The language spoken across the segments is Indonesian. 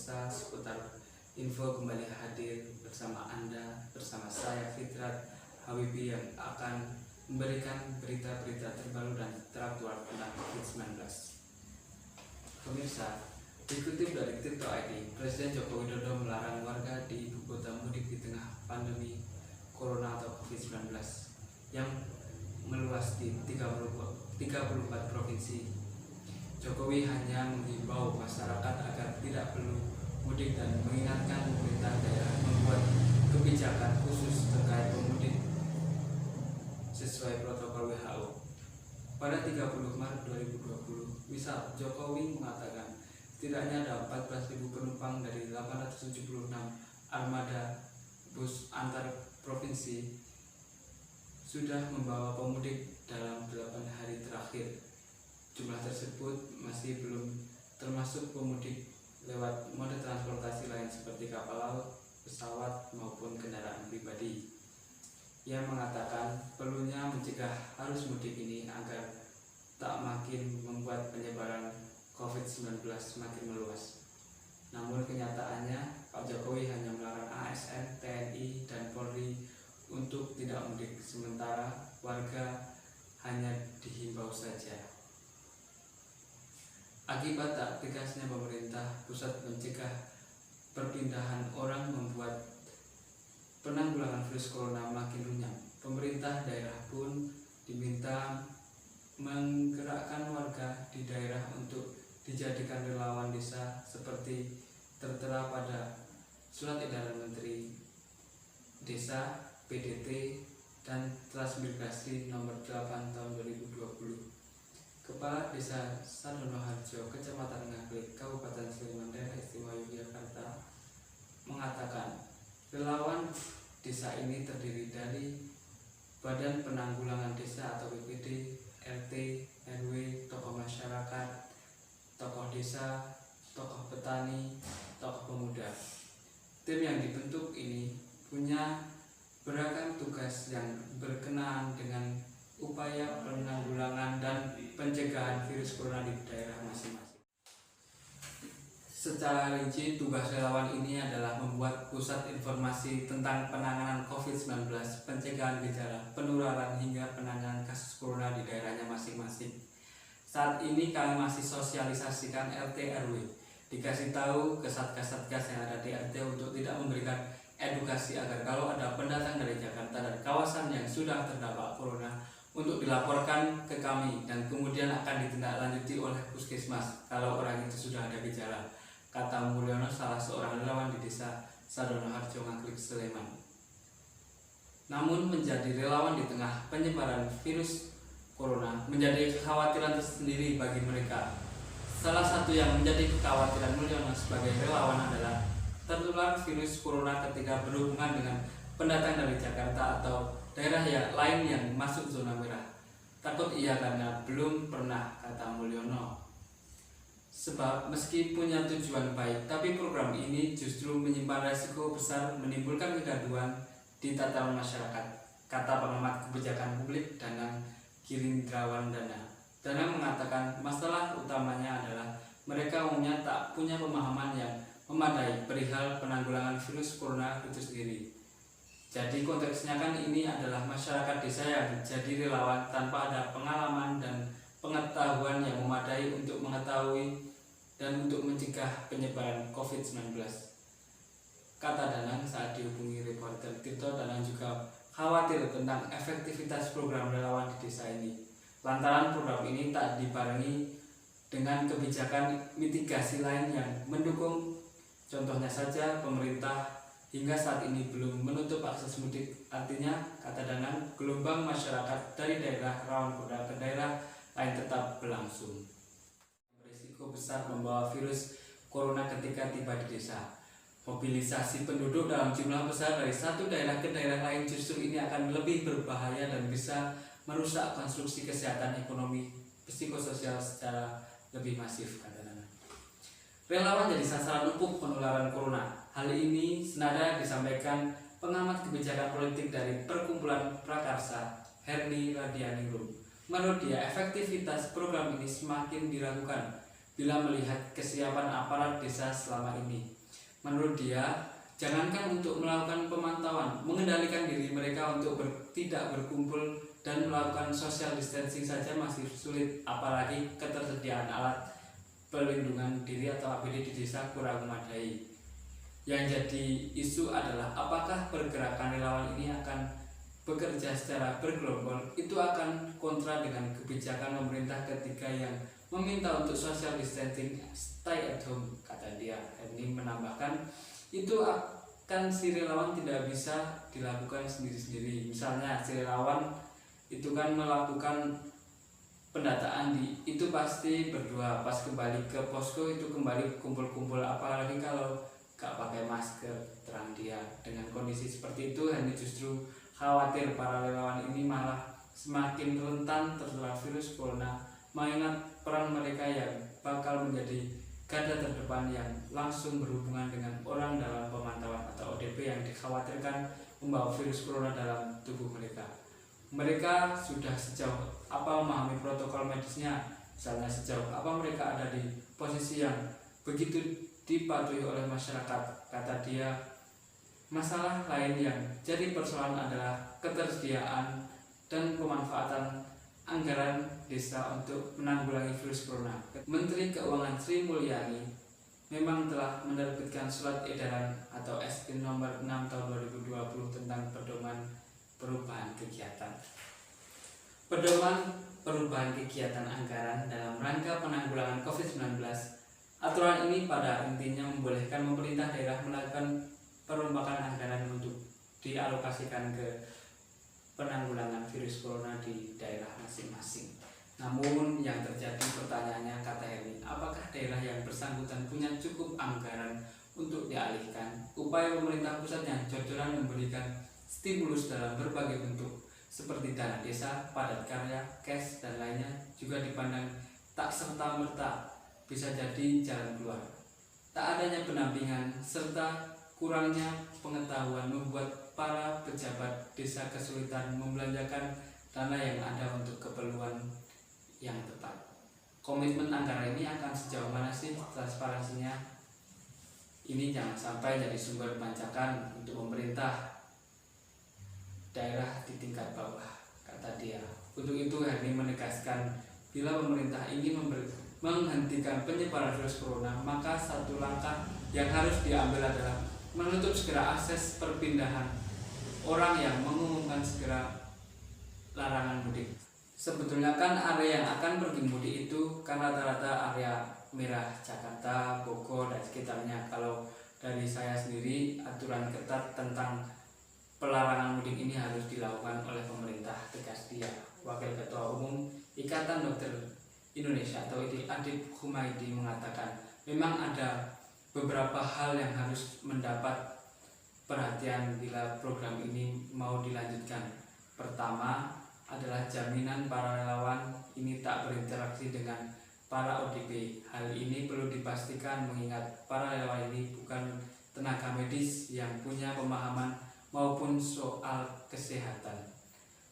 pemirsa, seputar info kembali hadir bersama Anda, bersama saya Fitrat Habibi yang akan memberikan berita-berita terbaru dan teraktual tentang COVID-19. Pemirsa, dikutip dari Tirto ID, Presiden Joko Widodo melarang warga di ibu kota mudik di tengah pandemi Corona atau COVID-19 yang meluas di 34 provinsi. Jokowi hanya menghimbau masyarakat agar tidak perlu mudik dan mengingatkan pemerintah daerah membuat kebijakan khusus terkait pemudik sesuai protokol WHO. Pada 30 Maret 2020, misal Jokowi mengatakan setidaknya ada 14.000 penumpang dari 876 armada bus antar provinsi sudah membawa pemudik dalam 8 hari terakhir. Jumlah tersebut masih belum termasuk pemudik lewat mode transportasi lain seperti kapal laut, pesawat, maupun kendaraan pribadi. Ia mengatakan perlunya mencegah arus mudik ini agar tak makin membuat penyebaran COVID-19 semakin meluas. Namun kenyataannya Pak Jokowi hanya melarang ASN, TNI, dan Polri untuk tidak mudik, sementara warga hanya dihimbau saja. Akibat tak tegasnya pemerintah pusat mencegah perpindahan orang membuat penanggulangan virus corona makin runyam. Pemerintah daerah pun diminta menggerakkan warga di daerah untuk dijadikan relawan desa seperti tertera pada Surat Edaran Menteri Desa, PDT, dan Transmigrasi Nomor 8 Tahun 2020. Kepala Desa Sadono Harjo, Kecamatan Ngaglik, Kabupaten Sleman, Daerah Istimewa Yogyakarta, mengatakan relawan desa ini terdiri dari Badan Penanggulangan Desa atau BPD, RT, RW, tokoh masyarakat, tokoh desa, tokoh petani, tokoh pemuda. Tim yang dibentuk ini punya beragam tugas yang berkenaan dengan upaya penanggulangan dan pencegahan virus corona di daerah masing-masing. Secara rinci, tugas relawan ini adalah membuat pusat informasi tentang penanganan COVID-19, pencegahan gejala, penularan hingga penanganan kasus corona di daerahnya masing-masing. Saat ini kami masih sosialisasikan RT RW, dikasih tahu ke satgas-satgas yang ada di RT untuk tidak memberikan edukasi agar kalau ada pendatang dari Jakarta dan kawasan yang sudah terdampak corona untuk dilaporkan ke kami dan kemudian akan ditindaklanjuti oleh puskesmas kalau orang itu sudah ada gejala, kata Mulyono, salah seorang relawan di Desa Sadono Harjo, Ngaglik, Sleman. Namun menjadi relawan di tengah penyebaran virus corona menjadi kekhawatiran tersendiri bagi mereka. Salah satu yang menjadi kekhawatiran Mulyono sebagai relawan adalah tertular virus corona ketika berhubungan dengan pendatang dari Jakarta atau daerah yang lain yang masuk zona merah. Takut ia karena belum pernah, kata Mulyono. Sebab meski punya tujuan baik, tapi program ini justru menyimpan resiko besar menimbulkan kegaduhan di tataran masyarakat, kata pengamat kebijakan publik Danang Girindrawardana. Danang mengatakan masalah utamanya adalah mereka umumnya tak punya pemahaman yang memadai perihal penanggulangan virus corona itu sendiri. Jadi konteksnya kan ini adalah masyarakat desa yang jadi relawan tanpa ada pengalaman dan pengetahuan yang memadai untuk mengetahui dan untuk mencegah penyebaran COVID-19. Kata Danang saat dihubungi reporter Tirto. Danang juga khawatir tentang efektivitas program relawan di desa ini, lantaran program ini tak dibarengi dengan kebijakan mitigasi lain yang mendukung. Contohnya saja pemerintah hingga saat ini belum menutup akses mudik. Artinya, kata Danang, gelombang masyarakat dari daerah rawan kota ke daerah lain tetap berlangsung. Berisiko besar membawa virus corona ketika tiba di desa. Mobilisasi penduduk dalam jumlah besar dari satu daerah ke daerah lain justru ini akan lebih berbahaya dan bisa merusak konstruksi kesehatan ekonomi psikososial secara lebih masif, kata Danang. Relawan jadi sasaran empuk penularan corona. Hal ini senada disampaikan pengamat kebijakan politik dari Perkumpulan Prakarsa, Herni Radianingrum. Menurut dia, efektivitas program ini semakin diragukan bila melihat kesiapan aparat desa selama ini. Menurut dia, jangankan untuk melakukan pemantauan, mengendalikan diri mereka untuk tidak berkumpul dan melakukan social distancing saja masih sulit, apalagi ketersediaan alat pelindungan diri atau APD di desa kurang memadai. Yang jadi isu adalah apakah pergerakan relawan ini akan bekerja secara bergelombol. Itu akan kontra dengan kebijakan pemerintah ketika yang meminta untuk social distancing, stay at home, kata dia. Ini menambahkan itu akan si relawan tidak bisa dilakukan sendiri-sendiri. Misalnya si relawan itu kan melakukan pendataan itu pasti berdua, pas kembali ke posko itu kembali kumpul-kumpul, apalagi kalau gak pakai masker, terang dia. Dengan kondisi seperti itu, Hani justru khawatir para relawan ini malah semakin rentan tertular virus corona, mengingat peran mereka yang bakal menjadi garda terdepan yang langsung berhubungan dengan orang dalam pemantauan atau ODP yang dikhawatirkan membawa virus corona dalam tubuh mereka. Mereka sudah sejauh apa memahami protokol medisnya, misalnya sejauh apa mereka ada di posisi yang begitu dipatuhi oleh masyarakat, kata dia. Masalah lain yang jadi persoalan adalah ketersediaan dan pemanfaatan anggaran desa untuk menanggulangi virus corona. Menteri Keuangan Sri Mulyani memang telah menerbitkan surat edaran atau SP nomor 6 tahun 2020 tentang pedoman perubahan kegiatan. Pedoman perubahan kegiatan anggaran dalam rangka penanggulangan COVID-19. Aturan ini pada intinya membolehkan pemerintah daerah melakukan perombakan anggaran untuk dialokasikan ke penanggulangan virus corona di daerah masing-masing. Namun yang terjadi pertanyaannya, kata Heni, apakah daerah yang bersangkutan punya cukup anggaran untuk dialihkan? Upaya pemerintah pusat yang jor-joran memberikan stimulus dalam berbagai bentuk seperti dana desa, padat karya, cash, dan lainnya juga dipandang tak serta-merta bisa jadi jalan keluar. Tak adanya pendampingan serta kurangnya pengetahuan membuat para pejabat desa kesulitan membelanjakan dana yang ada untuk keperluan yang tepat. Komitmen anggaran ini akan sejauh mana sih transparansinya? Ini jangan sampai jadi sumber bancakan untuk pemerintah daerah di tingkat bawah, kata dia. Untuk itu Hani menegaskan bila pemerintah ingin menghentikan penyebaran virus corona, maka satu langkah yang harus diambil adalah menutup segera akses perpindahan orang yang mengumumkan segera larangan mudik. Sebetulnya kan area yang akan pergi mudik itu kan rata-rata area merah Jakarta, Bogor, dan sekitarnya. Kalau dari saya sendiri, aturan ketat tentang pelarangan mudik ini harus dilakukan oleh pemerintah, tegas dia. Wakil Ketua Umum Ikatan Dokter Indonesia atau Adib Humaydi mengatakan memang ada beberapa hal yang harus mendapat perhatian bila program ini mau dilanjutkan. Pertama adalah jaminan para relawan ini tak berinteraksi dengan para ODP. Hal ini perlu dipastikan mengingat para relawan ini bukan tenaga medis yang punya pemahaman maupun soal kesehatan,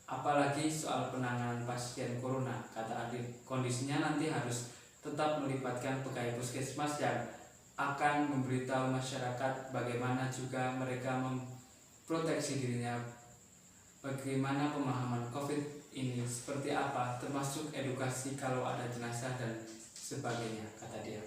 apalagi soal penanganan pasien corona, kata Adib. Kondisinya nanti harus tetap melibatkan pegawai puskesmas yang akan memberitahu masyarakat bagaimana juga mereka memproteksi dirinya, bagaimana pemahaman COVID ini seperti apa, termasuk edukasi kalau ada jenazah dan sebagainya, kata dia.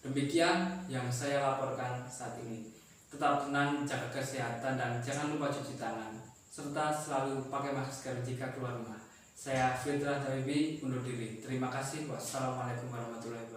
Demikian yang saya laporkan saat ini. Tetap tenang, jaga kesehatan, dan jangan lupa cuci tangan, serta selalu pakai masker jika keluar rumah. Saya Fitra Tawibi undur diri. Terima kasih. Wassalamualaikum warahmatullahi wabarakatuh.